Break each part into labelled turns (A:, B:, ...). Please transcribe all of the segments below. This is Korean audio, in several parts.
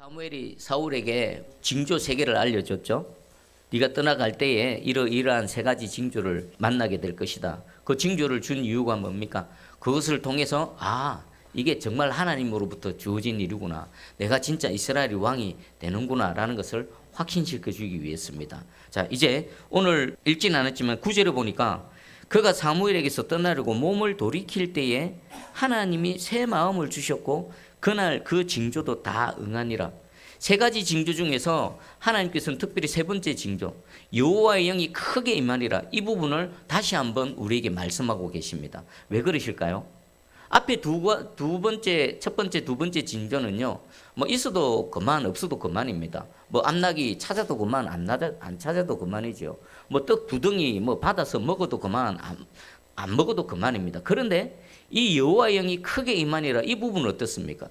A: 사무엘이 사울에게 징조 3개를 알려줬죠. 네가 떠나갈 때에 이러이러한 3가지 징조를 만나게 될 것이다. 그 징조를 준 이유가 뭡니까? 그것을 통해서 이게 정말 하나님으로부터 주어진 일이구나. 내가 진짜 이스라엘의 왕이 되는구나 라는 것을 확신시켜주기 위해서입니다. 자, 이제 오늘 읽지는 않았지만 9절에 보니까 그가 사무엘에게서 떠나려고 몸을 돌이킬 때에 하나님이 새 마음을 주셨고 그날 그 징조도 다 응하니라. 3가지 징조 중에서 하나님께서는 특별히 3번째 징조, 여호와의 영이 크게 임하니라, 이 부분을 다시 한번 우리에게 말씀하고 계십니다. 왜 그러실까요? 앞에 첫 번째, 두 번째 징조는요, 있어도 그만, 없어도 그만입니다. 암나기 찾아도 그만, 안 찾아도 그만이죠. 떡 2덩이 받아서 먹어도 그만, 안 먹어도 그만입니다. 그런데 이 여호와의 영이 크게 임하니라, 이 부분은 어떻습니까?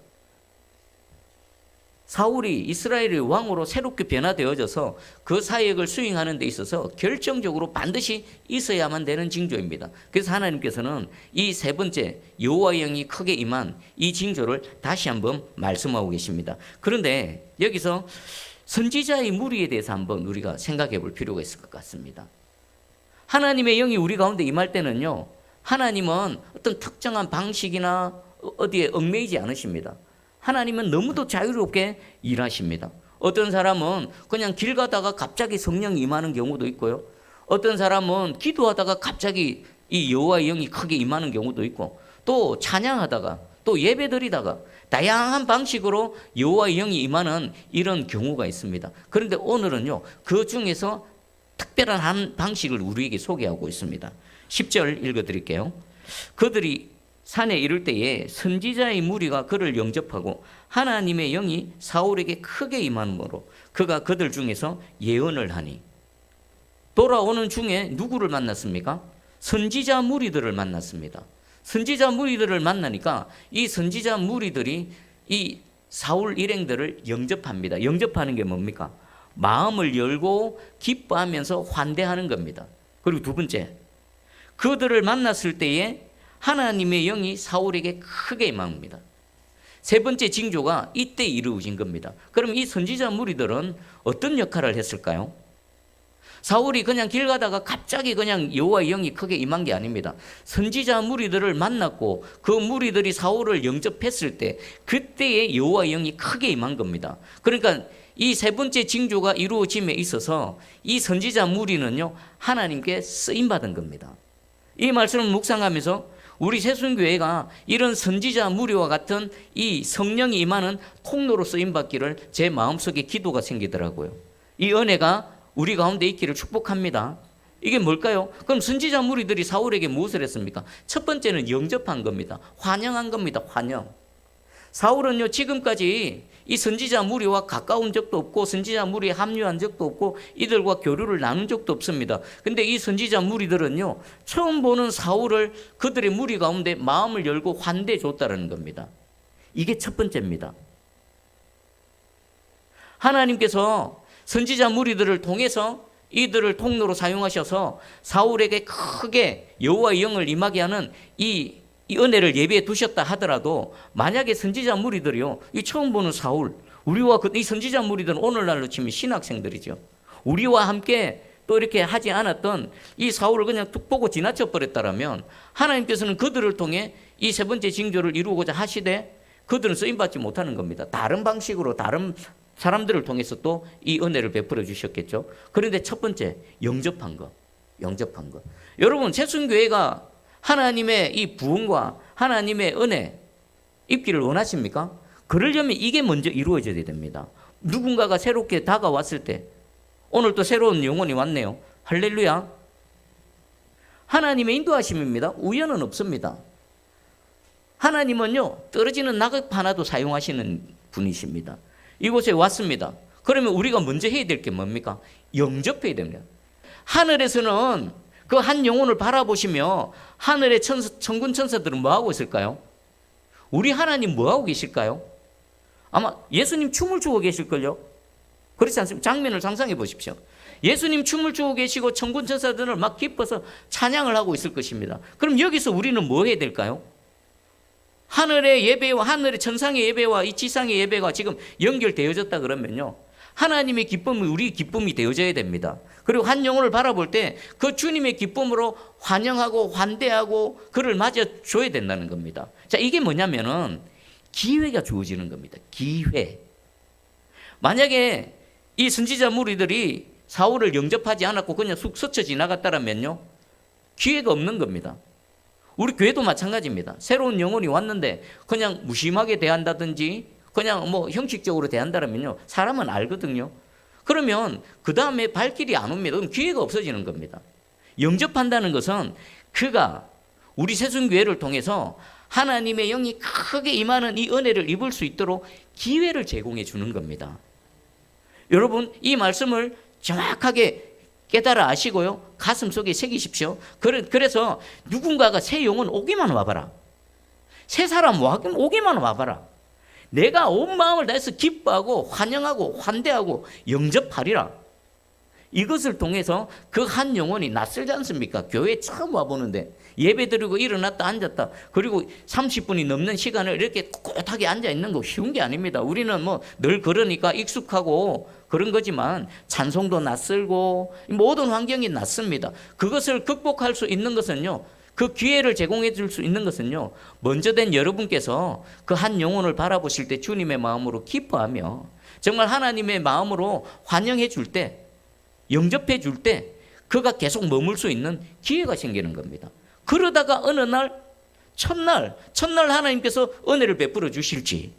A: 사울이 이스라엘의 왕으로 새롭게 변화되어져서 그 사역을 수행하는 데 있어서 결정적으로 반드시 있어야만 되는 징조입니다. 그래서 하나님께서는 이 3번째 여호와의 영이 크게 임한 이 징조를 다시 한번 말씀하고 계십니다. 그런데 여기서 선지자의 무리에 대해서 한번 우리가 생각해 볼 필요가 있을 것 같습니다. 하나님의 영이 우리 가운데 임할 때는요, 하나님은 어떤 특정한 방식이나 어디에 얽매이지 않으십니다. 하나님은 너무도 자유롭게 일하십니다. 어떤 사람은 그냥 길 가다가 갑자기 성령이 임하는 경우도 있고요. 어떤 사람은 기도하다가 갑자기 이 여호와의 영이 크게 임하는 경우도 있고, 또 찬양하다가 또 예배드리다가 다양한 방식으로 여호와의 영이 임하는 이런 경우가 있습니다. 그런데 오늘은요, 그 중에서 특별한 한 방식을 우리에게 소개하고 있습니다. 10절 읽어드릴게요. 그들이 산에 이를 때에 선지자의 무리가 그를 영접하고 하나님의 영이 사울에게 크게 임함으로 그가 그들 중에서 예언을 하니, 돌아오는 중에 누구를 만났습니까? 선지자 무리들을 만났습니다. 선지자 무리들을 만나니까 이 선지자 무리들이 이 사울 일행들을 영접합니다. 영접하는 게 뭡니까? 마음을 열고 기뻐하면서 환대하는 겁니다. 그리고 2번째, 그들을 만났을 때에 하나님의 영이 사울에게 크게 임합니다. 3번째 징조가 이때 이루어진 겁니다. 그럼 이 선지자 무리들은 어떤 역할을 했을까요? 사울이 그냥 길 가다가 갑자기 그냥 여호와의 영이 크게 임한 게 아닙니다. 선지자 무리들을 만났고 그 무리들이 사울을 영접했을 때 그때의 여호와의 영이 크게 임한 겁니다. 그러니까 이 3번째 징조가 이루어짐에 있어서 이 선지자 무리는요, 하나님께 쓰임받은 겁니다. 이 말씀을 묵상하면서 우리 새순교회가 이런 선지자 무리와 같은 이 성령이 임하는 통로로 쓰임받기를 제 마음속에 기도가 생기더라고요. 이 은혜가 우리 가운데 있기를 축복합니다. 이게 뭘까요? 그럼 선지자 무리들이 사울에게 무엇을 했습니까? 첫 번째는 영접한 겁니다. 환영한 겁니다. 환영. 사울은요, 지금까지 이 선지자 무리와 가까운 적도 없고 선지자 무리에 합류한 적도 없고 이들과 교류를 나눈 적도 없습니다. 근데 이 선지자 무리들은요, 처음 보는 사울을 그들의 무리 가운데 마음을 열고 환대해 줬다는 겁니다. 이게 첫 번째입니다. 하나님께서 선지자 무리들을 통해서 이들을 통로로 사용하셔서 사울에게 크게 여호와의 영을 임하게 하는 이 은혜를 예비해 두셨다 하더라도, 만약에 선지자 무리들이요, 이 처음 보는 사울, 우리와 이 선지자 무리들은 오늘날로 치면 신학생들이죠. 우리와 함께 또 이렇게 하지 않았던 이 사울을 그냥 툭 보고 지나쳐 버렸다라면 하나님께서는 그들을 통해 이 3번째 징조를 이루고자 하시되 그들은 쓰임받지 못하는 겁니다. 다른 방식으로 다른 사람들을 통해서 또 이 은혜를 베풀어 주셨겠죠. 그런데 첫 번째, 영접한 것. 여러분, 새순교회가 하나님의 이 부흥과 하나님의 은혜 입기를 원하십니까? 그러려면 이게 먼저 이루어져야 됩니다. 누군가가 새롭게 다가왔을 때, 오늘 또 새로운 영혼이 왔네요. 할렐루야. 하나님의 인도하심입니다. 우연은 없습니다. 하나님은요, 떨어지는 낙엽 하나도 사용하시는 분이십니다. 이곳에 왔습니다. 그러면 우리가 먼저 해야 될 게 뭡니까? 영접해야 됩니다. 하늘에서는 그 한 영혼을 바라보시며 하늘의 천군 천사들은 뭐하고 있을까요? 우리 하나님 뭐하고 계실까요? 아마 예수님 춤을 추고 계실걸요? 그렇지 않습니까? 장면을 상상해 보십시오. 예수님 춤을 추고 계시고 천군 천사들은 막 기뻐서 찬양을 하고 있을 것입니다. 그럼 여기서 우리는 뭐 해야 될까요? 하늘의 예배와 하늘의 천상의 예배와 이 지상의 예배가 지금 연결되어졌다 그러면요, 하나님의 기쁨이 우리 기쁨이 되어져야 됩니다. 그리고 한 영혼을 바라볼 때 그 주님의 기쁨으로 환영하고 환대하고 그를 맞아줘야 된다는 겁니다. 자, 이게 뭐냐면은 기회가 주어지는 겁니다. 기회. 만약에 이 선지자 무리들이 사울을 영접하지 않았고 그냥 쑥 스쳐 지나갔다면요, 기회가 없는 겁니다. 우리 교회도 마찬가지입니다. 새로운 영혼이 왔는데 그냥 무심하게 대한다든지 그냥 뭐 형식적으로 대한다면요, 사람은 알거든요. 그러면 그 다음에 발길이 안 옵니다. 그럼 기회가 없어지는 겁니다. 영접한다는 것은 그가 우리 새순교회를 통해서 하나님의 영이 크게 임하는 이 은혜를 입을 수 있도록 기회를 제공해 주는 겁니다. 여러분, 이 말씀을 정확하게 깨달아 아시고요, 가슴 속에 새기십시오. 그래서 누군가가 새 영혼 오기만 와봐라. 새 사람 오기만 와봐라. 내가 온 마음을 다해서 기뻐하고 환영하고 환대하고 영접하리라. 이것을 통해서 그 한 영혼이 낯설지 않습니까? 교회에 처음 와보는데 예배드리고 일어났다 앉았다, 그리고 30분이 넘는 시간을 이렇게 꼿하게 앉아있는 거 쉬운 게 아닙니다. 우리는 뭐 늘 그러니까 익숙하고 그런 거지만 찬송도 낯설고 모든 환경이 낯섭니다. 그것을 극복할 수 있는 것은요, 그 기회를 제공해 줄 수 있는 것은요, 먼저 된 여러분께서 그 한 영혼을 바라보실 때 주님의 마음으로 기뻐하며 정말 하나님의 마음으로 환영해 줄 때, 영접해 줄 때 그가 계속 머물 수 있는 기회가 생기는 겁니다. 그러다가 어느 날 첫날 하나님께서 은혜를 베풀어 주실지,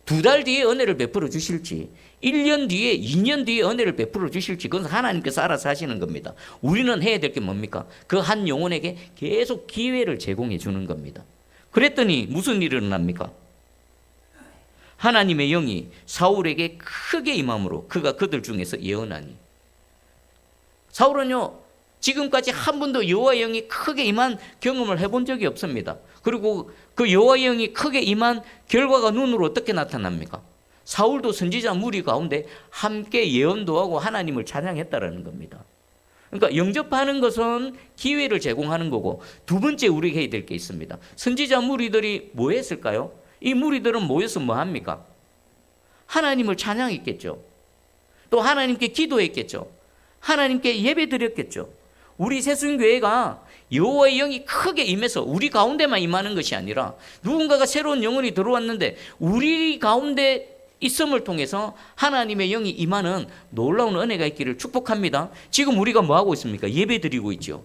A: 2달 뒤에 은혜를 베풀어 주실지, 1년 뒤에 2년 뒤에 은혜를 베풀어 주실지, 그건 하나님께서 알아서 하시는 겁니다. 우리는 해야 될 게 뭡니까? 그 한 영혼에게 계속 기회를 제공해 주는 겁니다. 그랬더니 무슨 일이 일어납니까? 하나님의 영이 사울에게 크게 임함으로 그가 그들 중에서 예언하니. 사울은요, 지금까지 한 번도 여호와의 영이 크게 임한 경험을 해본 적이 없습니다. 그리고 그 여호와의 영이 크게 임한 결과가 눈으로 어떻게 나타납니까? 사울도 선지자 무리 가운데 함께 예언도 하고 하나님을 찬양했다라는 겁니다. 그러니까 영접하는 것은 기회를 제공하는 거고, 두 번째 우리가 해야 될 게 있습니다. 선지자 무리들이 뭐 했을까요? 이 무리들은 모여서 뭐 합니까? 하나님을 찬양했겠죠. 또 하나님께 기도했겠죠. 하나님께 예배드렸겠죠. 우리 새순교회가 여호와의 영이 크게 임해서 우리 가운데만 임하는 것이 아니라 누군가가 새로운 영혼이 들어왔는데 우리 가운데 있음을 통해서 하나님의 영이 임하는 놀라운 은혜가 있기를 축복합니다. 지금 우리가 뭐 하고 있습니까? 예배드리고 있죠.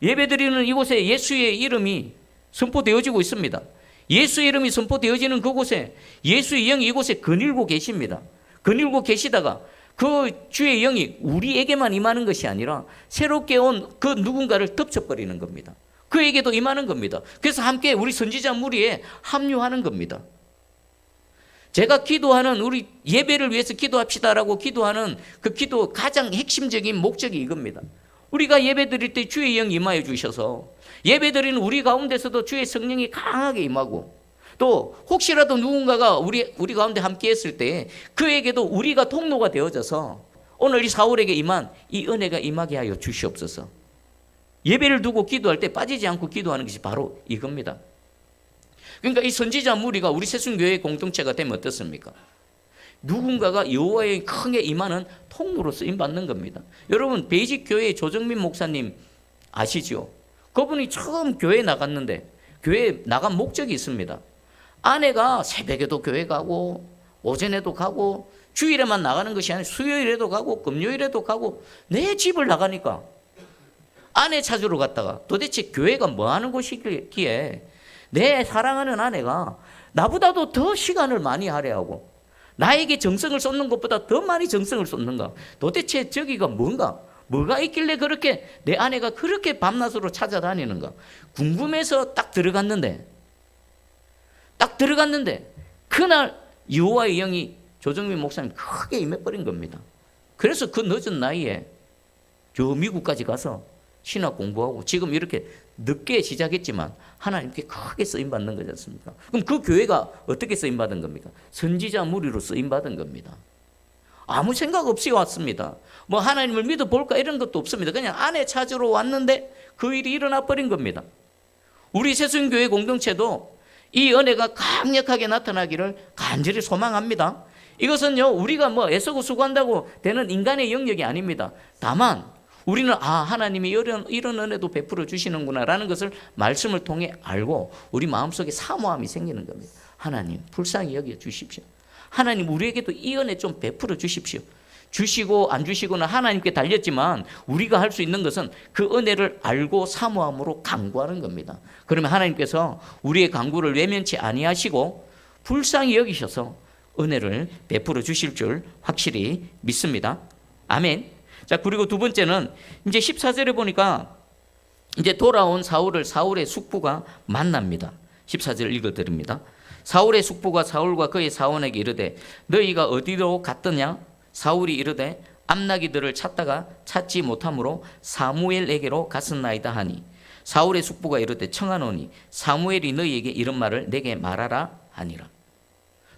A: 예배드리는 이곳에 예수의 이름이 선포되어지고 있습니다. 예수의 이름이 선포되어지는 그곳에 예수의 영이 이곳에 거닐고 계십니다. 거닐고 계시다가 그 주의 영이 우리에게만 임하는 것이 아니라 새롭게 온 그 누군가를 덮쳐버리는 겁니다. 그에게도 임하는 겁니다. 그래서 함께 우리 선지자 무리에 합류하는 겁니다. 제가 기도하는, 우리 예배를 위해서 기도합시다라고 기도하는 그 기도 가장 핵심적인 목적이 이겁니다. 우리가 예배 드릴 때 주의 영이 임하여 주셔서 예배 드리는 우리 가운데서도 주의 성령이 강하게 임하고, 또 혹시라도 누군가가 우리 가운데 함께 했을 때 그에게도 우리가 통로가 되어져서 오늘 이 사울에게 임한 이 은혜가 임하게 하여 주시옵소서. 예배를 두고 기도할 때 빠지지 않고 기도하는 것이 바로 이겁니다. 그러니까 이 선지자 무리가 우리 새순교회 공동체가 되면 어떻습니까? 누군가가 여호와의 크게 임하는 통로로 쓰임받는 겁니다. 여러분, 베이직 교회의 조정민 목사님 아시죠? 그분이 처음 교회에 나갔는데 교회에 나간 목적이 있습니다. 아내가 새벽에도 교회 가고 오전에도 가고 주일에만 나가는 것이 아니라 수요일에도 가고 금요일에도 가고 내 집을 나가니까 아내 찾으러 갔다가 도대체 교회가 뭐 하는 곳이기에 내 사랑하는 아내가 나보다도 더 시간을 많이 할애하고 나에게 정성을 쏟는 것보다 더 많이 정성을 쏟는가? 도대체 저기가 뭔가? 뭐가 있길래 그렇게 내 아내가 그렇게 밤낮으로 찾아다니는가? 궁금해서 딱 들어갔는데 그날 여호와의 영이 조정민 목사님 크게 임해버린 겁니다. 그래서 그 늦은 나이에 저 미국까지 가서 신학 공부하고 지금 이렇게 늦게 시작했지만 하나님께 크게 쓰임받는 거지 않습니까? 그럼 그 교회가 어떻게 쓰임받은 겁니까? 선지자 무리로 쓰임받은 겁니다. 아무 생각 없이 왔습니다. 뭐 하나님을 믿어볼까 이런 것도 없습니다. 그냥 아내 찾으러 왔는데 그 일이 일어나 버린 겁니다. 우리 새순교회 공동체도 이 은혜가 강력하게 나타나기를 간절히 소망합니다. 이것은요, 우리가 뭐 애쓰고 수고한다고 되는 인간의 영역이 아닙니다. 다만 우리는 하나님이 이런 은혜도 베풀어 주시는구나라는 것을 말씀을 통해 알고 우리 마음속에 사모함이 생기는 겁니다. 하나님 불쌍히 여겨 주십시오. 하나님 우리에게도 이 은혜 좀 베풀어 주십시오. 주시고 안 주시고는 하나님께 달렸지만 우리가 할 수 있는 것은 그 은혜를 알고 사모함으로 간구하는 겁니다. 그러면 하나님께서 우리의 간구를 외면치 아니하시고 불쌍히 여기셔서 은혜를 베풀어 주실 줄 확실히 믿습니다. 아멘. 자, 그리고 두 번째는 이제 14절에 보니까 이제 돌아온 사울의 숙부가 만납니다. 14절 읽어드립니다. 사울의 숙부가 사울과 그의 사원에게 이르되 너희가 어디로 갔더냐? 사울이 이르되 암나기들을 찾다가 찾지 못하므로 사무엘에게로 갔었나이다 하니 사울의 숙부가 이르되 청하노니 사무엘이 너희에게 이런 말을 내게 말하라 하니라.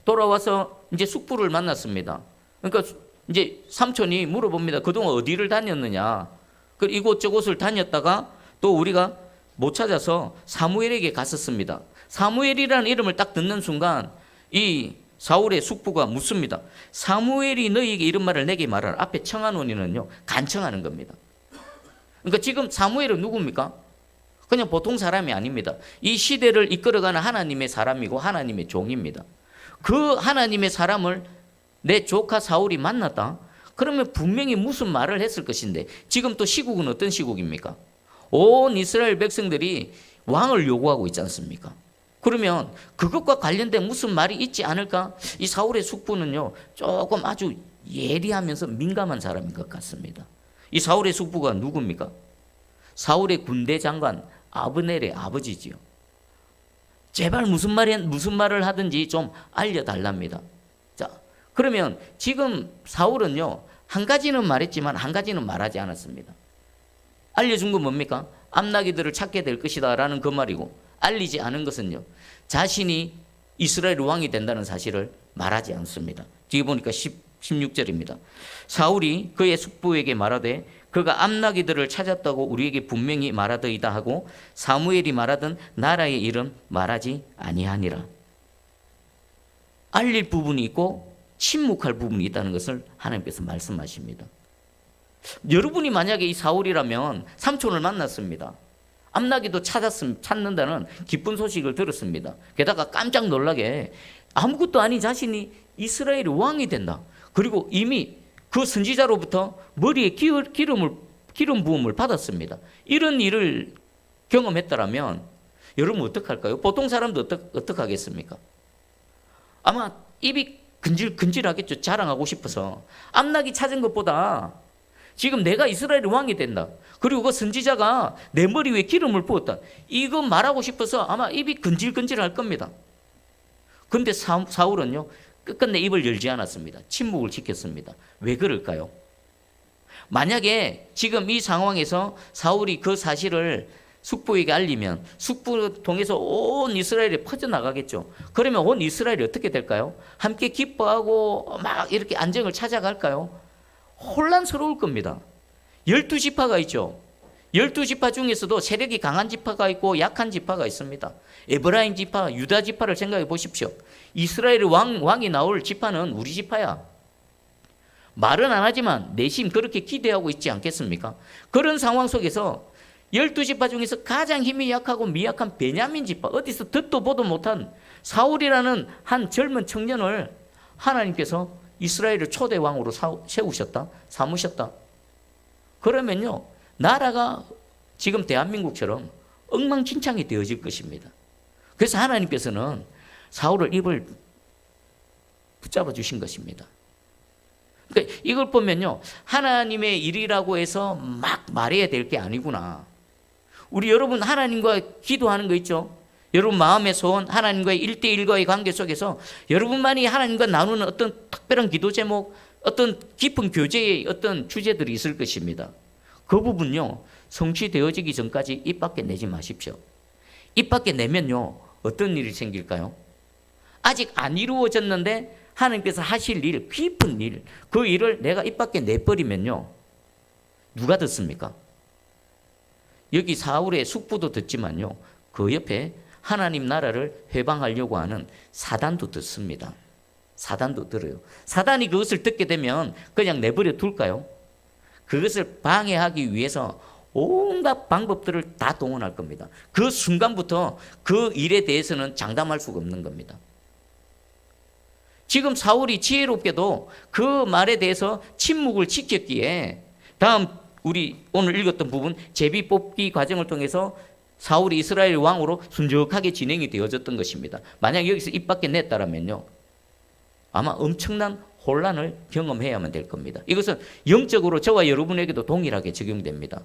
A: 돌아와서 이제 숙부를 만났습니다. 그러니까 이제 삼촌이 물어봅니다. 그동안 어디를 다녔느냐? 그 이곳저곳을 다녔다가 또 우리가 못 찾아서 사무엘에게 갔었습니다. 사무엘이라는 이름을 딱 듣는 순간 이 사울의 숙부가 묻습니다. 사무엘이 너희에게 이런 말을 내게 말하라. 앞에 청하노니는요, 간청하는 겁니다. 그러니까 지금 사무엘은 누굽니까? 그냥 보통 사람이 아닙니다. 이 시대를 이끌어가는 하나님의 사람이고 하나님의 종입니다. 그 하나님의 사람을 내 조카 사울이 만났다? 그러면 분명히 무슨 말을 했을 것인데 지금 또 시국은 어떤 시국입니까? 온 이스라엘 백성들이 왕을 요구하고 있지 않습니까? 그러면 그것과 관련된 무슨 말이 있지 않을까? 이 사울의 숙부는요, 조금 아주 예리하면서 민감한 사람인 것 같습니다. 이 사울의 숙부가 누굽니까? 사울의 군대 장관 아브넬의 아버지지요. 제발 무슨 말을 하든지 좀 알려달랍니다. 자, 그러면 지금 사울은요, 한 가지는 말했지만 한 가지는 말하지 않았습니다. 알려준 건 뭡니까? 암나기들을 찾게 될 것이다 라는 그 말이고, 알리지 않은 것은요, 자신이 이스라엘 왕이 된다는 사실을 말하지 않습니다. 뒤에 보니까 16절입니다. 사울이 그의 숙부에게 말하되 그가 암나기들을 찾았다고 우리에게 분명히 말하더이다 하고 사무엘이 말하던 나라의 이름 말하지 아니하니라. 알릴 부분이 있고 침묵할 부분이 있다는 것을 하나님께서 말씀하십니다. 여러분이 만약에 이 사울이라면 삼촌을 만났습니다. 암나기도 찾는다는 기쁜 소식을 들었습니다. 게다가 깜짝 놀라게 아무것도 아닌 자신이 이스라엘의 왕이 된다. 그리고 이미 그 선지자로부터 머리에 기름 부음을 받았습니다. 이런 일을 경험했다면 여러분 어떡할까요? 보통 사람도 어떡하겠습니까? 아마 입이 근질근질하겠죠. 자랑하고 싶어서. 암나기 찾은 것보다 지금 내가 이스라엘의 왕이 된다. 그리고 그 선지자가 내 머리 위에 기름을 부었다. 이거 말하고 싶어서 아마 입이 근질근질할 겁니다. 그런데 사울은요, 끝끝내 입을 열지 않았습니다. 침묵을 지켰습니다. 왜 그럴까요? 만약에 지금 이 상황에서 사울이 그 사실을 숙부에게 알리면 숙부를 통해서 온 이스라엘에 퍼져나가겠죠. 그러면 온 이스라엘이 어떻게 될까요? 함께 기뻐하고 막 이렇게 안정을 찾아갈까요? 혼란스러울 겁니다. 12지파가 있죠. 12지파 중에서도 세력이 강한 지파가 있고 약한 지파가 있습니다. 에브라임 지파, 유다 지파를 생각해 보십시오. 이스라엘의 왕이 나올 지파는 우리 지파야. 말은 안 하지만 내심 그렇게 기대하고 있지 않겠습니까? 그런 상황 속에서 12지파 중에서 가장 힘이 약하고 미약한 베냐민 지파, 어디서 듣도 보도 못한 사울이라는 한 젊은 청년을 하나님께서 이스라엘을 초대 왕으로 세우셨다, 삼으셨다. 그러면요, 나라가 지금 대한민국처럼 엉망진창이 되어질 것입니다. 그래서 하나님께서는 사울을 입을 붙잡아 주신 것입니다. 그러니까 이걸 보면요, 하나님의 일이라고 해서 막 말해야 될 게 아니구나. 우리 여러분 하나님과 기도하는 거 있죠? 여러분 마음의 소원, 하나님과의 1대1과의 관계 속에서 여러분만이 하나님과 나누는 어떤 특별한 기도 제목, 어떤 깊은 교제의 어떤 주제들이 있을 것입니다. 그 부분요, 성취되어지기 전까지 입 밖에 내지 마십시오. 입 밖에 내면요, 어떤 일이 생길까요? 아직 안 이루어졌는데 하나님께서 하실 일, 깊은 일, 그 일을 내가 입 밖에 내버리면요, 누가 듣습니까? 여기 사울의 숙부도 듣지만요, 그 옆에 하나님 나라를 회방하려고 하는 사단도 듣습니다. 사단도 들어요. 사단이 그것을 듣게 되면 그냥 내버려 둘까요? 그것을 방해하기 위해서 온갖 방법들을 다 동원할 겁니다. 그 순간부터 그 일에 대해서는 장담할 수가 없는 겁니다. 지금 사울이 지혜롭게도 그 말에 대해서 침묵을 지켰기에 다음 우리 오늘 읽었던 부분 제비 뽑기 과정을 통해서 사울이 이스라엘 왕으로 순적하게 진행이 되어졌던 것입니다. 만약 여기서 입 밖에 냈다라면요, 아마 엄청난 혼란을 경험해야만 될 겁니다. 이것은 영적으로 저와 여러분에게도 동일하게 적용됩니다.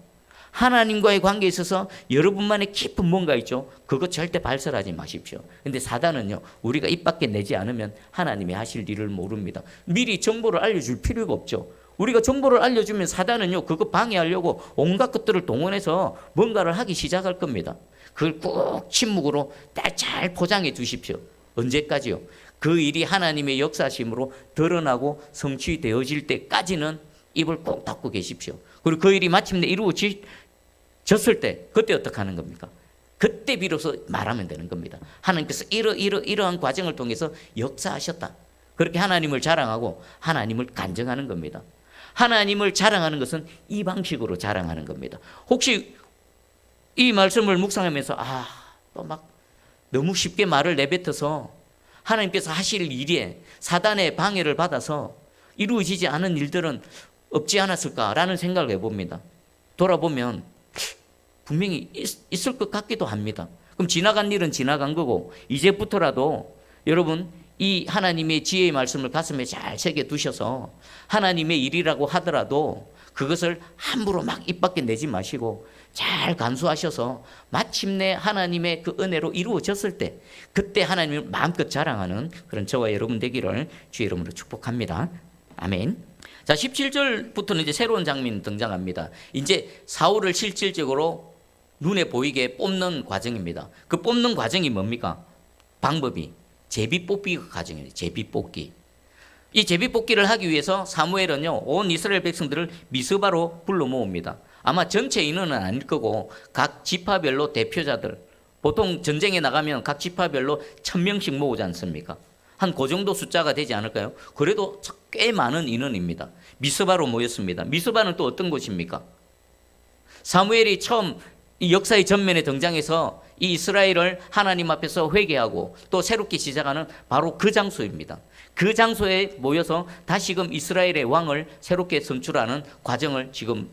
A: 하나님과의 관계에 있어서 여러분만의 깊은 뭔가 있죠. 그거 절대 발설하지 마십시오. 근데 사단은요, 우리가 입 밖에 내지 않으면 하나님이 하실 일을 모릅니다. 미리 정보를 알려줄 필요가 없죠. 우리가 정보를 알려주면 사단은요, 그거 방해하려고 온갖 것들을 동원해서 뭔가를 하기 시작할 겁니다. 그걸 꼭 침묵으로 잘 포장해 두십시오. 언제까지요? 그 일이 하나님의 역사심으로 드러나고 성취되어질 때까지는 입을 꼭 닫고 계십시오. 그리고 그 일이 마침내 이루어졌을 때 그때 어떻게 하는 겁니까? 그때 비로소 말하면 되는 겁니다. 하나님께서 이러한 과정을 통해서 역사하셨다. 그렇게 하나님을 자랑하고 하나님을 간증하는 겁니다. 하나님을 자랑하는 것은 이 방식으로 자랑하는 겁니다. 혹시 이 말씀을 묵상하면서 또 막 너무 쉽게 말을 내뱉어서 하나님께서 하실 일에 사단의 방해를 받아서 이루어지지 않은 일들은 없지 않았을까라는 생각을 해봅니다. 돌아보면 분명히 있을 것 같기도 합니다. 그럼 지나간 일은 지나간 거고 이제부터라도 여러분 이 하나님의 지혜의 말씀을 가슴에 잘 새겨 두셔서 하나님의 일이라고 하더라도 그것을 함부로 막 입 밖에 내지 마시고 잘 간수하셔서 마침내 하나님의 그 은혜로 이루어졌을 때 그때 하나님을 마음껏 자랑하는 그런 저와 여러분 되기를 주의 이름으로 축복합니다. 아멘. 자, 17절부터는 이제 새로운 장면이 등장합니다. 이제 사울을 실질적으로 눈에 보이게 뽑는 과정입니다. 그 뽑는 과정이 뭡니까? 방법이 제비 뽑기 과정이에요. 제비 뽑기. 이 제비 뽑기를 하기 위해서 사무엘은요, 온 이스라엘 백성들을 미스바로 불러 모읍니다. 아마 전체 인원은 아닐 거고 각 지파별로 대표자들, 보통 전쟁에 나가면 각 지파별로 1000명씩 모으지 않습니까? 한 그 정도 숫자가 되지 않을까요? 그래도 꽤 많은 인원입니다. 미스바로 모였습니다. 미스바는 또 어떤 곳입니까? 사무엘이 처음 이 역사의 전면에 등장해서 이 이스라엘을 하나님 앞에서 회개하고 또 새롭게 시작하는 바로 그 장소입니다. 그 장소에 모여서 다시금 이스라엘의 왕을 새롭게 선출하는 과정을 지금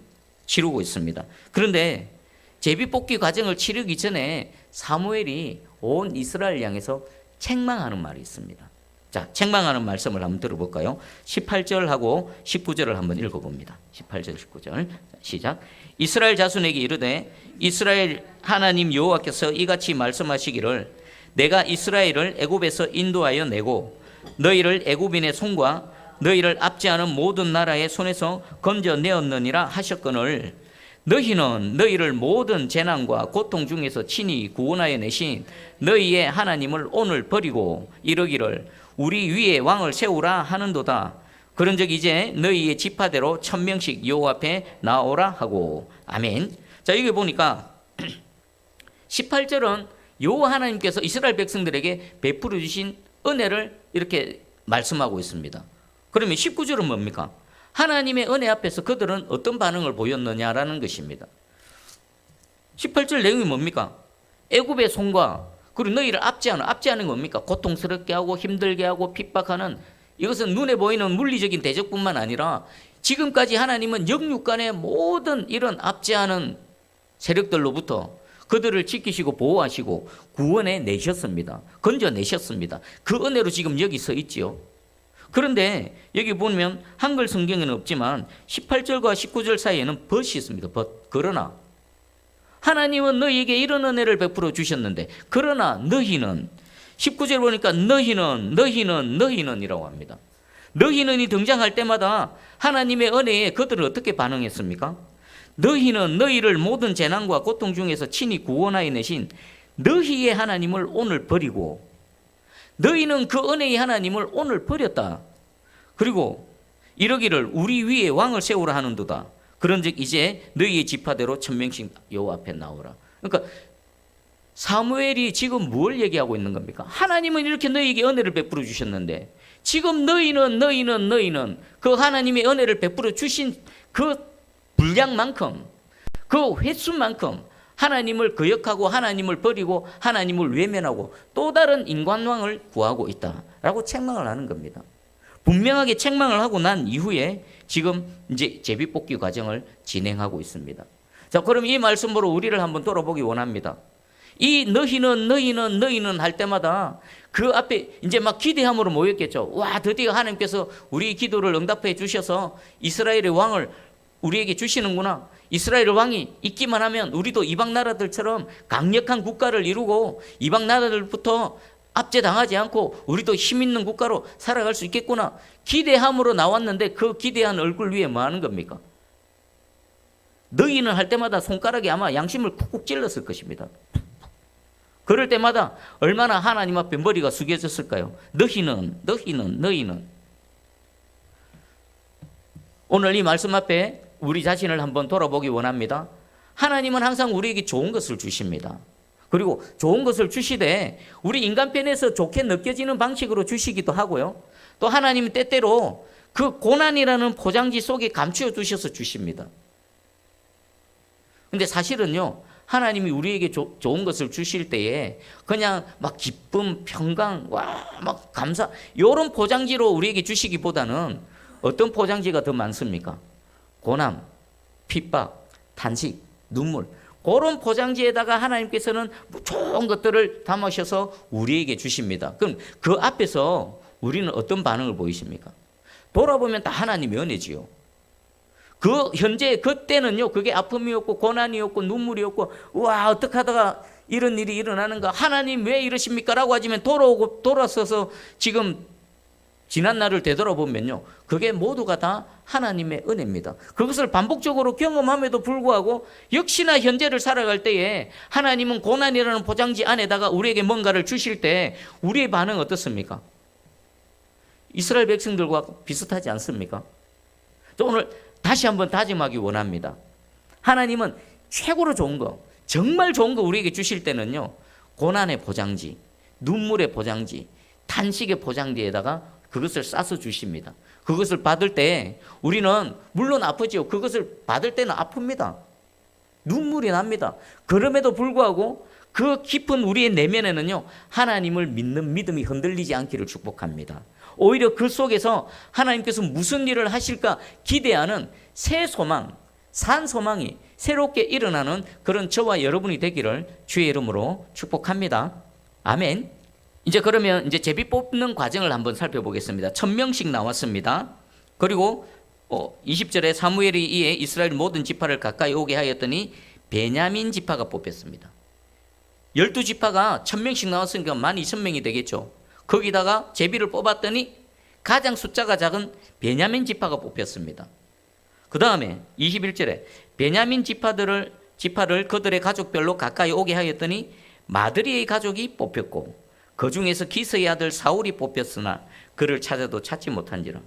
A: 치르고 있습니다. 그런데 제비뽑기 과정을 치르기 전에 사무엘이 온 이스라엘 향해서 책망하는 말이 있습니다. 자, 책망하는 말씀을 한번 들어볼까요? 18절하고 19절을 한번 읽어봅니다. 18절, 19절 시작. 이스라엘 자손에게 이르되 이스라엘 하나님 여호와께서 이같이 말씀하시기를 내가 이스라엘을 애굽에서 인도하여 내고 너희를 애굽인의 손과 너희를 압제하는 모든 나라의 손에서 건져내었느니라 하셨거늘 너희는 너희를 모든 재난과 고통 중에서 친히 구원하여 내신 너희의 하나님을 오늘 버리고 이러기를 우리 위에 왕을 세우라 하는도다. 그런즉 이제 너희의 지파대로 1000명씩 여호와 앞에 나오라 하고. 아멘. 자, 여기 보니까 18절은 여호와 하나님께서 이스라엘 백성들에게 베풀어 주신 은혜를 이렇게 말씀하고 있습니다. 그러면 19절은 뭡니까? 하나님의 은혜 앞에서 그들은 어떤 반응을 보였느냐라는 것입니다. 18절 내용이 뭡니까? 애굽의 손과 그리고 너희를 압제하는 뭡니까? 고통스럽게 하고 힘들게 하고 핍박하는, 이것은 눈에 보이는 물리적인 대적뿐만 아니라 지금까지 하나님은 영육간의 모든 이런 압제하는 세력들로부터 그들을 지키시고 보호하시고 구원해 내셨습니다. 건져내셨습니다. 그 은혜로 지금 여기 서 있지요. 그런데 여기 보면 한글 성경에는 없지만 18절과 19절 사이에는 벗이 있습니다. 벗. 그러나 하나님은 너희에게 이런 은혜를 베풀어 주셨는데 그러나 너희는 19절 보니까 너희는 이라고 합니다. 너희는이 등장할 때마다 하나님의 은혜에 그들은 어떻게 반응했습니까? 너희는 너희를 모든 재난과 고통 중에서 친히 구원하여 내신 너희의 하나님을 오늘 버리고 너희는 그 은혜의 하나님을 오늘 버렸다. 그리고 이러기를 우리 위에 왕을 세우라 하는도다. 그런즉 이제 너희의 지파대로 1000명씩 여호와 앞에 나오라. 그러니까 사무엘이 지금 뭘 얘기하고 있는 겁니까? 하나님은 이렇게 너희에게 은혜를 베풀어 주셨는데 지금 너희는 그 하나님의 은혜를 베풀어 주신 그 분량만큼, 그 횟수만큼 하나님을 거역하고 하나님을 버리고 하나님을 외면하고 또 다른 인간왕을 구하고 있다라고 책망을 하는 겁니다. 분명하게 책망을 하고 난 이후에 지금 이제 제비뽑기 과정을 진행하고 있습니다. 자, 그럼 이 말씀으로 우리를 한번 돌아보기 원합니다. 이 너희는 할 때마다 그 앞에 이제 막 기대함으로 모였겠죠. 와, 드디어 하나님께서 우리 기도를 응답해 주셔서 이스라엘의 왕을 우리에게 주시는구나. 이스라엘 왕이 있기만 하면 우리도 이방 나라들처럼 강력한 국가를 이루고 이방 나라들부터 압제당하지 않고 우리도 힘 있는 국가로 살아갈 수 있겠구나. 기대함으로 나왔는데 그 기대한 얼굴 위에 뭐 하는 겁니까? 너희는 할 때마다 손가락에 아마 양심을 쿡쿡 찔렀을 것입니다. 그럴 때마다 얼마나 하나님 앞에 머리가 숙여졌을까요? 너희는. 오늘 이 말씀 앞에 우리 자신을 한번 돌아보기 원합니다. 하나님은 항상 우리에게 좋은 것을 주십니다. 그리고 좋은 것을 주시되 우리 인간편에서 좋게 느껴지는 방식으로 주시기도 하고요. 또 하나님은 때때로 그 고난이라는 포장지 속에 감추어 두셔서 주십니다. 근데 사실은요, 하나님이 우리에게 좋은 것을 주실 때에 그냥 막 기쁨, 평강, 막 감사, 이런 포장지로 우리에게 주시기보다는 어떤 포장지가 더 많습니까? 고난, 핍박, 탄식, 눈물, 그런 포장지에다가 하나님께서는 좋은 것들을 담으셔서 우리에게 주십니다. 그럼 그 앞에서 우리는 어떤 반응을 보이십니까? 돌아보면 다 하나님의 은혜지요. 그 현재 그때는요, 그게 아픔이었고 고난이었고 눈물이었고, 와, 어떻게 하다가 이런 일이 일어나는가, 하나님 왜 이러십니까? 라고 하지만 돌아서서 지금 지난 날을 되돌아보면요, 그게 모두가 다 하나님의 은혜입니다. 그것을 반복적으로 경험함에도 불구하고 역시나 현재를 살아갈 때에 하나님은 고난이라는 포장지 안에다가 우리에게 뭔가를 주실 때 우리의 반응은 어떻습니까? 이스라엘 백성들과 비슷하지 않습니까? 오늘 다시 한번 다짐하기 원합니다. 하나님은 최고로 좋은 거, 정말 좋은 거 우리에게 주실 때는요, 고난의 포장지, 눈물의 포장지, 탄식의 포장지에다가 그것을 싸서 주십니다. 그것을 받을 때 우리는 물론 아프지요. 그것을 받을 때는 아픕니다. 눈물이 납니다. 그럼에도 불구하고 그 깊은 우리의 내면에는요, 하나님을 믿는 믿음이 흔들리지 않기를 축복합니다. 오히려 그 속에서 하나님께서 무슨 일을 하실까 기대하는 새 소망, 산 소망이 새롭게 일어나는 그런 저와 여러분이 되기를 주의 이름으로 축복합니다. 아멘. 이제 그러면 이제 제비 뽑는 과정을 한번 살펴보겠습니다. 1000명씩 나왔습니다. 그리고 20절에 사무엘이 이에 이스라엘 모든 지파를 가까이 오게 하였더니 베냐민 지파가 뽑혔습니다. 12지파가 1000명씩 나왔으니까 12,000명이 되겠죠. 거기다가 제비를 뽑았더니 가장 숫자가 작은 베냐민 지파가 뽑혔습니다. 그 다음에 21절에 베냐민 지파를 그들의 가족별로 가까이 오게 하였더니 마드리의 가족이 뽑혔고 그 중에서 기스의 아들 사울이 뽑혔으나 그를 찾아도 찾지 못한지라.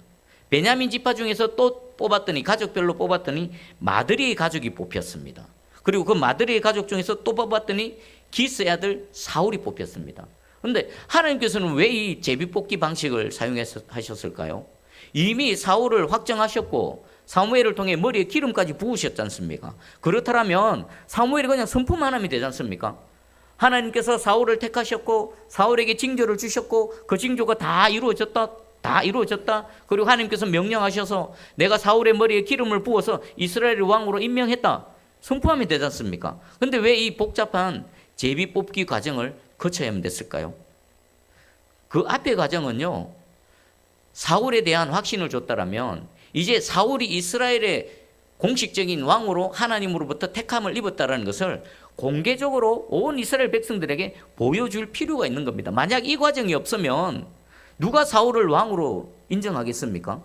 A: 베냐민 지파 중에서 또 뽑았더니 가족별로 뽑았더니 마드리의 가족이 뽑혔습니다. 그리고 그 마드리의 가족 중에서 또 뽑았더니 기스의 아들 사울이 뽑혔습니다. 그런데 하나님께서는 왜 이 제비뽑기 방식을 사용하셨을까요? 이미 사울을 확정하셨고 사무엘을 통해 머리에 기름까지 부으셨지 않습니까? 그렇다면 사무엘이 그냥 선포 하나면 되지 않습니까? 하나님께서 사울을 택하셨고 사울에게 징조를 주셨고 그 징조가 다 이루어졌다. 그리고 하나님께서 명령하셔서 내가 사울의 머리에 기름을 부어서 이스라엘의 왕으로 임명했다. 선포하면 되지 않습니까? 그런데 왜 이 복잡한 제비 뽑기 과정을 거쳐야만 됐을까요? 그 앞의 과정은요, 사울에 대한 확신을 줬다라면 이제 사울이 이스라엘의 공식적인 왕으로 하나님으로부터 택함을 입었다는 것을 공개적으로 온 이스라엘 백성들에게 보여줄 필요가 있는 겁니다. 만약 이 과정이 없으면 누가 사울을 왕으로 인정하겠습니까?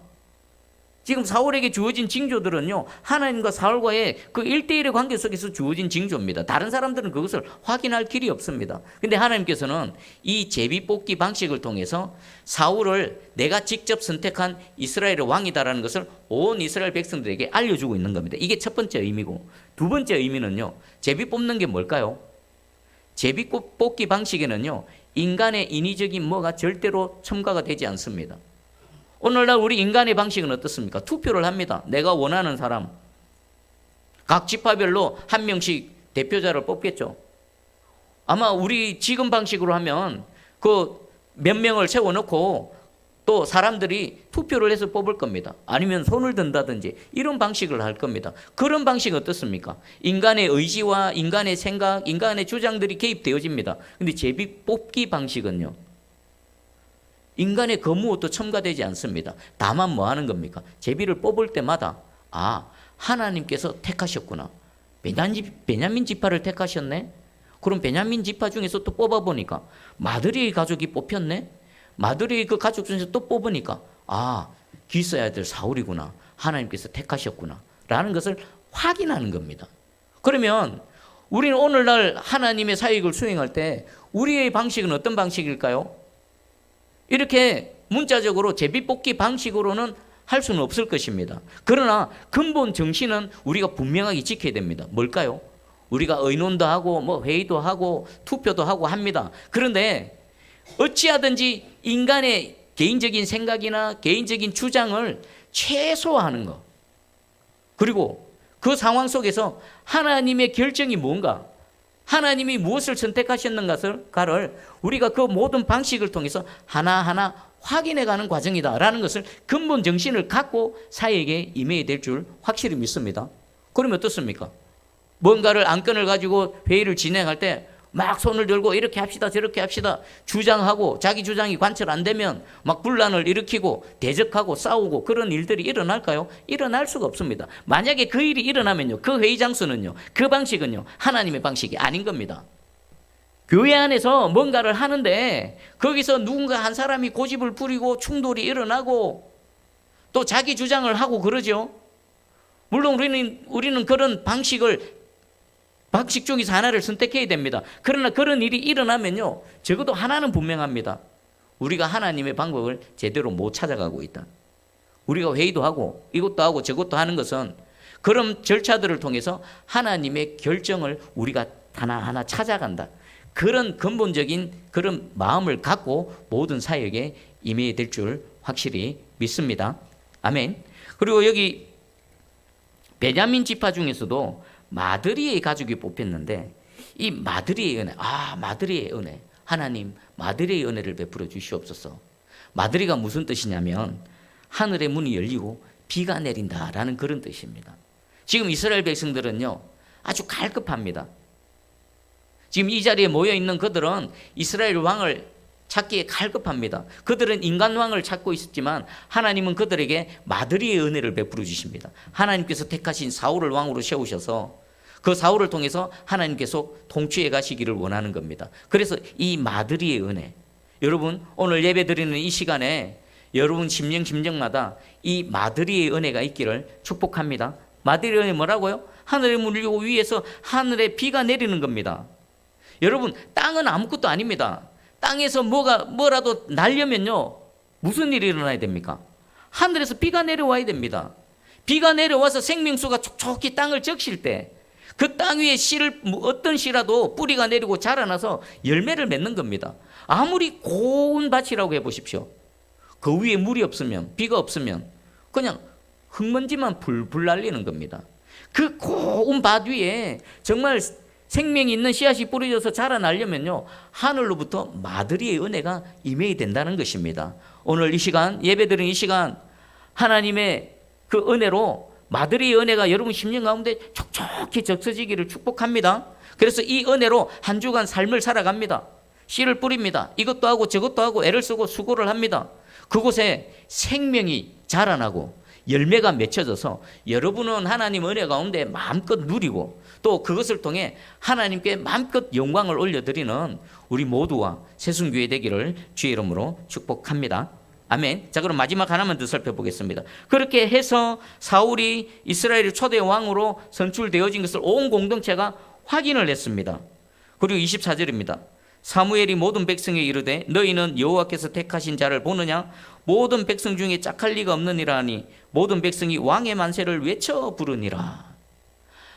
A: 지금 사울에게 주어진 징조들은요, 하나님과 사울과의 그 1대1의 관계 속에서 주어진 징조입니다. 다른 사람들은 그것을 확인할 길이 없습니다. 근데 하나님께서는 이 제비뽑기 방식을 통해서 사울을 내가 직접 선택한 이스라엘의 왕이다라는 것을 온 이스라엘 백성들에게 알려주고 있는 겁니다. 이게 첫 번째 의미고, 두 번째 의미는요, 제비 뽑는 게 뭘까요? 제비뽑기 방식에는요, 인간의 인위적인 뭐가 절대로 첨가가 되지 않습니다. 오늘날 우리 인간의 방식은 어떻습니까? 투표를 합니다. 내가 원하는 사람. 각 지파별로 한 명씩 대표자를 뽑겠죠. 아마 우리 지금 방식으로 하면 그 몇 명을 세워놓고 또 사람들이 투표를 해서 뽑을 겁니다. 아니면 손을 든다든지 이런 방식을 할 겁니다. 그런 방식은 어떻습니까? 인간의 의지와 인간의 생각, 인간의 주장들이 개입되어집니다. 근데 제비뽑기 방식은요, 인간의 그 무엇도 첨가되지 않습니다. 다만 뭐 하는 겁니까? 제비를 뽑을 때마다 하나님께서 택하셨구나. 베냐민 지파를 택하셨네. 그럼 베냐민 지파 중에서 또 뽑아보니까 마드리의 가족이 뽑혔네. 마드리의 그 가족 중에서 또 뽑으니까 기스의 아들 사울이구나. 하나님께서 택하셨구나. 라는 것을 확인하는 겁니다. 그러면 우리는 오늘날 하나님의 사역을 수행할 때 우리의 방식은 어떤 방식일까요? 이렇게 문자적으로 제비뽑기 방식으로는 할 수는 없을 것입니다. 그러나 근본 정신은 우리가 분명하게 지켜야 됩니다. 뭘까요? 우리가 의논도 하고 뭐 회의도 하고 투표도 하고 합니다. 그런데 어찌하든지 인간의 개인적인 생각이나 개인적인 주장을 최소화하는 것, 그리고 그 상황 속에서 하나님의 결정이 뭔가, 하나님이 무엇을 선택하셨는가를 우리가 그 모든 방식을 통해서 하나하나 확인해가는 과정이다라는 것을 근본 정신을 갖고 사역에 임해야 될 줄 확실히 믿습니다. 그러면 어떻습니까? 뭔가를 안건을 가지고 회의를 진행할 때 막 손을 들고 이렇게 합시다 저렇게 합시다 주장하고 자기 주장이 관철 안 되면 막 분란을 일으키고 대적하고 싸우고 그런 일들이 일어날까요? 일어날 수가 없습니다. 만약에 그 일이 일어나면요, 그 회의 장소는요, 그 방식은요, 하나님의 방식이 아닌 겁니다. 교회 안에서 뭔가를 하는데 거기서 누군가 한 사람이 고집을 부리고 충돌이 일어나고 또 자기 주장을 하고 그러죠. 물론 우리는 그런 방식 중에서 하나를 선택해야 됩니다. 그러나 그런 일이 일어나면요, 적어도 하나는 분명합니다. 우리가 하나님의 방법을 제대로 못 찾아가고 있다. 우리가 회의도 하고 이것도 하고 저것도 하는 것은 그런 절차들을 통해서 하나님의 결정을 우리가 하나하나 찾아간다. 그런 근본적인 그런 마음을 갖고 모든 사역에 임해야 될 줄 확실히 믿습니다. 아멘. 그리고 여기 베냐민 지파 중에서도 마드리의 가족이 뽑혔는데 이 마드리의 은혜, 마드리의 은혜, 하나님 마드리의 은혜를 베풀어 주시옵소서. 마드리가 무슨 뜻이냐면 하늘의 문이 열리고 비가 내린다라는 그런 뜻입니다. 지금 이스라엘 백성들은요, 아주 갈급합니다. 지금 이 자리에 모여있는 그들은 이스라엘 왕을 찾기에 갈급합니다. 그들은 인간 왕을 찾고 있었지만 하나님은 그들에게 마드리의 은혜를 베풀어 주십니다. 하나님께서 택하신 사울을 왕으로 세우셔서 그 사울을 통해서 하나님께서 통치해 가시기를 원하는 겁니다. 그래서 이 마드리의 은혜, 여러분 오늘 예배 드리는 이 시간에 여러분 심령마다 이 마드리의 은혜가 있기를 축복합니다. 마드리의 은혜 뭐라고요? 하늘의 문을 열고 위에서 하늘에 비가 내리는 겁니다. 여러분 땅은 아무것도 아닙니다. 땅에서 뭐라도 날려면요, 무슨 일이 일어나야 됩니까? 하늘에서 비가 내려와야 됩니다. 비가 내려와서 생명수가 촉촉히 땅을 적실 때 그 땅 위에 씨를, 어떤 씨라도 뿌리가 내리고 자라나서 열매를 맺는 겁니다. 아무리 고운 밭이라고 해보십시오. 그 위에 물이 없으면, 비가 없으면 그냥 흙먼지만 불불 날리는 겁니다. 그 고운 밭 위에 정말 생명이 있는 씨앗이 뿌려져서 자라나려면요, 하늘로부터 마드리의 은혜가 임해야 된다는 것입니다. 오늘 이 시간, 예배드린 이 시간 하나님의 그 은혜로 마드리의 은혜가 여러분 심령 가운데 촉촉히 적셔지기를 축복합니다. 그래서 이 은혜로 한 주간 삶을 살아갑니다. 씨를 뿌립니다. 이것도 하고 저것도 하고 애를 쓰고 수고를 합니다. 그곳에 생명이 자라나고 열매가 맺혀져서 여러분은 하나님 은혜 가운데 마음껏 누리고 또 그것을 통해 하나님께 마음껏 영광을 올려드리는 우리 모두와 새순교회 되기를 주의 이름으로 축복합니다. 아멘. 자, 그럼 마지막 하나만 더 살펴보겠습니다. 그렇게 해서 사울이 이스라엘의 초대 왕으로 선출되어진 것을 온 공동체가 확인을 했습니다. 그리고 24절입니다. 사무엘이 모든 백성에 이르되 너희는 여호와께서 택하신 자를 보느냐? 모든 백성 중에 짝할 리가 없느니라 하니 모든 백성이 왕의 만세를 외쳐 부르니라.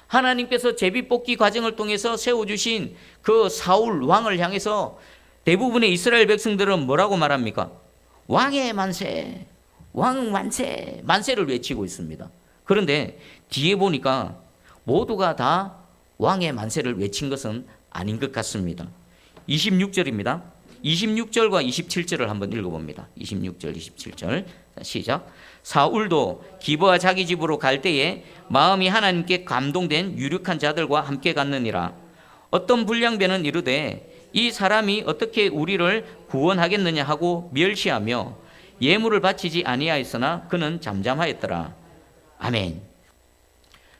A: 하나님께서 제비뽑기 과정을 통해서 세워주신 그 사울 왕을 향해서 대부분의 이스라엘 백성들은 뭐라고 말합니까? 왕의 만세, 왕 만세, 만세를 외치고 있습니다. 그런데 뒤에 보니까 모두가 다 왕의 만세를 외친 것은 아닌 것 같습니다. 26절입니다. 26절과 27절을 한번 읽어봅니다. 26절, 27절 시작. 사울도 기브아 자기 집으로 갈 때에 마음이 하나님께 감동된 유력한 자들과 함께 갔느니라. 어떤 불량배는 이르되 이 사람이 어떻게 우리를 구원하겠느냐 하고 멸시하며 예물을 바치지 아니하였으나 그는 잠잠하였더라. 아멘.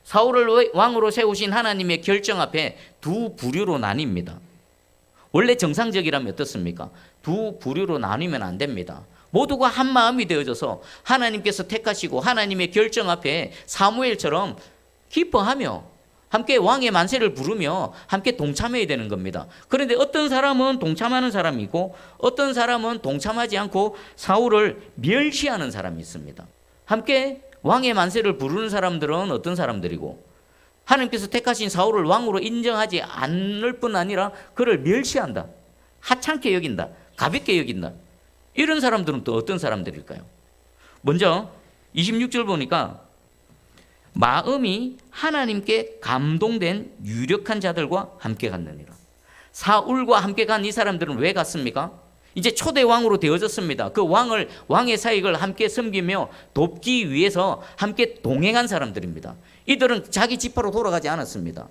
A: 사울을 왕으로 세우신 하나님의 결정 앞에 두 부류로 나뉩니다. 원래 정상적이라면 어떻습니까? 두 부류로 나뉘면 안 됩니다. 모두가 한 마음이 되어져서 하나님께서 택하시고 하나님의 결정 앞에 사무엘처럼 기뻐하며 함께 왕의 만세를 부르며 함께 동참해야 되는 겁니다. 그런데 어떤 사람은 동참하는 사람이 있고 어떤 사람은 동참하지 않고 사울을 멸시하는 사람이 있습니다. 함께 왕의 만세를 부르는 사람들은 어떤 사람들이고 하나님께서 택하신 사울을 왕으로 인정하지 않을 뿐 아니라 그를 멸시한다, 하찮게 여긴다, 가볍게 여긴다. 이런 사람들은 또 어떤 사람들일까요? 먼저 26절 보니까 마음이 하나님께 감동된 유력한 자들과 함께 갔느니라. 사울과 함께 간 이 사람들은 왜 갔습니까? 이제 초대 왕으로 되어졌습니다. 그 왕의 사역을 함께 섬기며 돕기 위해서 함께 동행한 사람들입니다. 이들은 자기 지파로 돌아가지 않았습니다.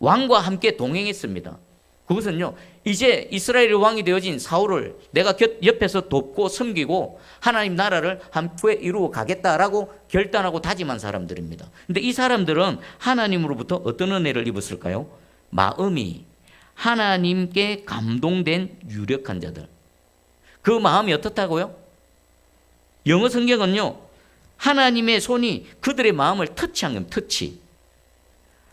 A: 왕과 함께 동행했습니다. 그것은요, 이제 이스라엘의 왕이 되어진 사울을 내가 옆에서 돕고 섬기고 하나님 나라를 함께 이루어 가겠다라고 결단하고 다짐한 사람들입니다. 그런데 이 사람들은 하나님으로부터 어떤 은혜를 입었을까요? 마음이 하나님께 감동된 유력한 자들. 그 마음이 어떻다고요? 영어 성경은요, 하나님의 손이 그들의 마음을 터치한 겁니다. 터치.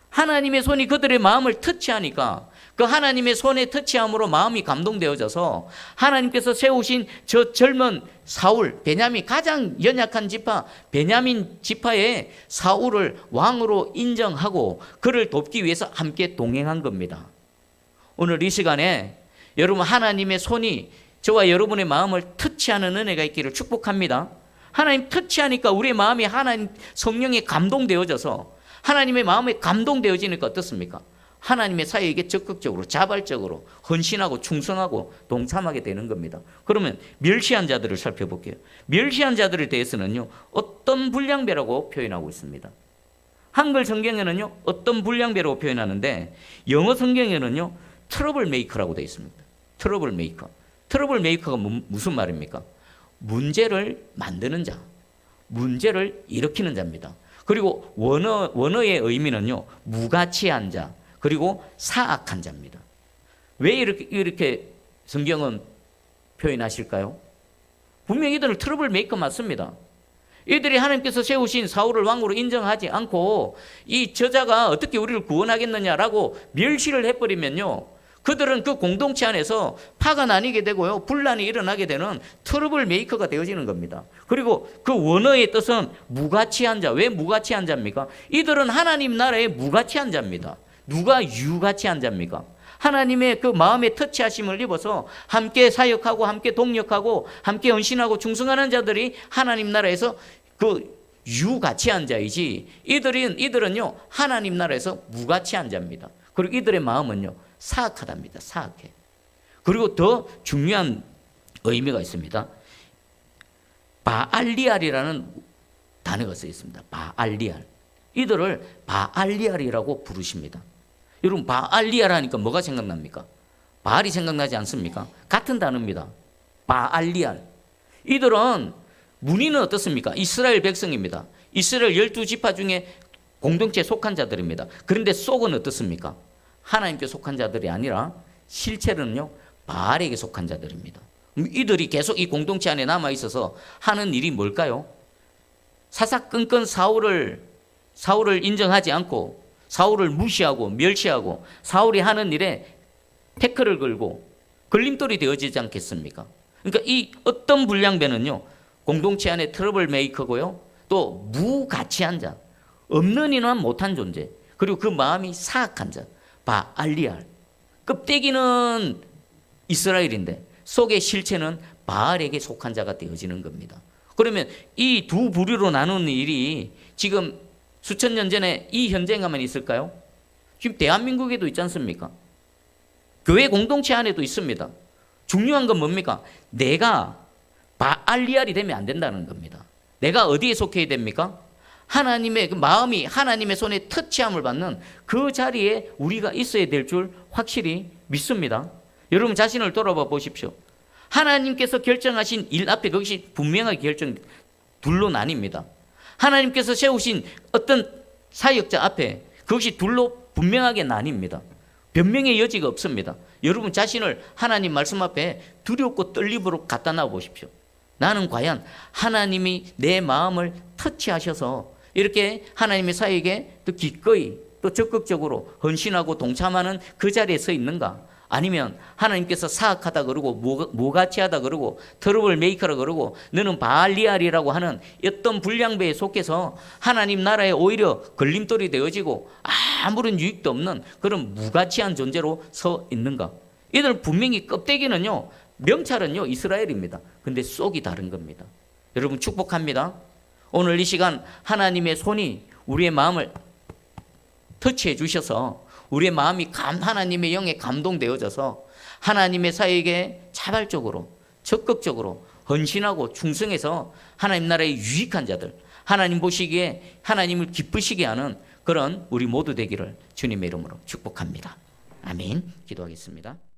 A: 하나님의 손이 그들의 마음을 터치하니까 그 하나님의 손에 터치함으로 마음이 감동되어져서 하나님께서 세우신 저 젊은 사울, 베냐민 가장 연약한 지파 베냐민 지파의 사울을 왕으로 인정하고 그를 돕기 위해서 함께 동행한 겁니다. 오늘 이 시간에 여러분 하나님의 손이 저와 여러분의 마음을 터치하는 은혜가 있기를 축복합니다. 하나님 터치하니까 우리의 마음이 하나님 성령에 감동되어져서 하나님의 마음에 감동되어지니까 어떻습니까? 하나님의 사역에 적극적으로 자발적으로 헌신하고 충성하고 동참하게 되는 겁니다. 그러면 멸시한 자들을 살펴볼게요. 멸시한 자들에 대해서는요, 어떤 불량배라고 표현하고 있습니다. 한글 성경에는요, 어떤 불량배라고 표현하는데 영어 성경에는요, 트러블 메이커라고 되어 있습니다. 트러블 메이커. 트러블 메이커가 무슨 말입니까? 문제를 만드는 자, 문제를 일으키는 자입니다. 그리고 원어의 의미는요, 무가치한 자, 그리고 사악한 자입니다. 왜 이렇게 성경은 표현하실까요? 분명히 이들은 트러블 메이커 맞습니다. 이들이 하나님께서 세우신 사울을 왕으로 인정하지 않고 이 저자가 어떻게 우리를 구원하겠느냐라고 멸시를 해버리면요, 그들은 그 공동체 안에서 파가 나뉘게 되고요, 분란이 일어나게 되는 트러블 메이커가 되어지는 겁니다. 그리고 그 원어의 뜻은 무가치한 자. 왜 무가치한 자입니까? 이들은 하나님 나라의 무가치한 자입니다. 누가 유가치한 자입니까? 하나님의 그 마음의 터치하심을 입어서 함께 사역하고 함께 동력하고 함께 헌신하고 충성하는 자들이 하나님 나라에서 그 유가치한 자이지, 이들은요 하나님 나라에서 무가치한 자입니다. 그리고 이들의 마음은요 사악하답니다. 사악해. 그리고 더 중요한 의미가 있습니다. 바알리알이라는 단어가 써 있습니다. 바알리알. 이들을 바알리알이라고 부르십니다. 여러분 바알리알 하니까 뭐가 생각납니까? 바알이 생각나지 않습니까? 같은 단어입니다. 바알리알. 이들은 문의는 어떻습니까? 이스라엘 백성입니다. 이스라엘 12지파 중에 공동체에 속한 자들입니다. 그런데 속은 어떻습니까? 하나님께 속한 자들이 아니라 실체는요 바알에게 속한 자들입니다. 이들이 계속 이 공동체 안에 남아 있어서 하는 일이 뭘까요? 사사건건 사울을 인정하지 않고 사울을 무시하고 멸시하고 사울이 하는 일에 태클을 걸고 걸림돌이 되어지지 않겠습니까? 그러니까 이 어떤 불량배는요 공동체 안에 트러블 메이커고요, 또 무가치한 자, 없는 이는 못한 존재. 그리고 그 마음이 사악한 자, 바알리알. 껍데기는 이스라엘인데 속의 실체는 바알에게 속한 자가 되어지는 겁니다. 그러면 이 두 부류로 나누는 일이 지금 수천 년 전에 이 현장에만 있을까요? 지금 대한민국에도 있지 않습니까? 교회 공동체 안에도 있습니다. 중요한 건 뭡니까? 내가 바알리알이 되면 안 된다는 겁니다. 내가 어디에 속해야 됩니까? 하나님의 그 마음이 하나님의 손에 터치함을 받는 그 자리에 우리가 있어야 될 줄 확실히 믿습니다. 여러분 자신을 돌아봐 보십시오. 하나님께서 결정하신 일 앞에 그것이 분명하게 결정 둘로 나뉩니다. 하나님께서 세우신 어떤 사역자 앞에 그것이 둘로 분명하게 나뉩니다. 변명의 여지가 없습니다. 여러분 자신을 하나님 말씀 앞에 두렵고 떨림으로 갖다 놔 보십시오. 나는 과연 하나님이 내 마음을 터치하셔서 이렇게 하나님의 사역에 또 기꺼이 또 적극적으로 헌신하고 동참하는 그 자리에 서 있는가? 아니면 하나님께서 사악하다 그러고 무가치하다 그러고 트러블 메이커라 그러고 너는 바알리알이라고 하는 어떤 불량배에 속해서 하나님 나라에 오히려 걸림돌이 되어지고 아무런 유익도 없는 그런 무가치한 존재로 서 있는가? 이들 분명히 껍데기는요, 명찰은요 이스라엘입니다. 근데 속이 다른 겁니다. 여러분 축복합니다. 오늘 이 시간 하나님의 손이 우리의 마음을 터치해 주셔서 우리의 마음이 하나님의 영에 감동되어져서 하나님의 사역에 자발적으로 적극적으로 헌신하고 충성해서 하나님 나라의 유익한 자들, 하나님 보시기에 하나님을 기쁘시게 하는 그런 우리 모두 되기를 주님의 이름으로 축복합니다. 아멘. 기도하겠습니다.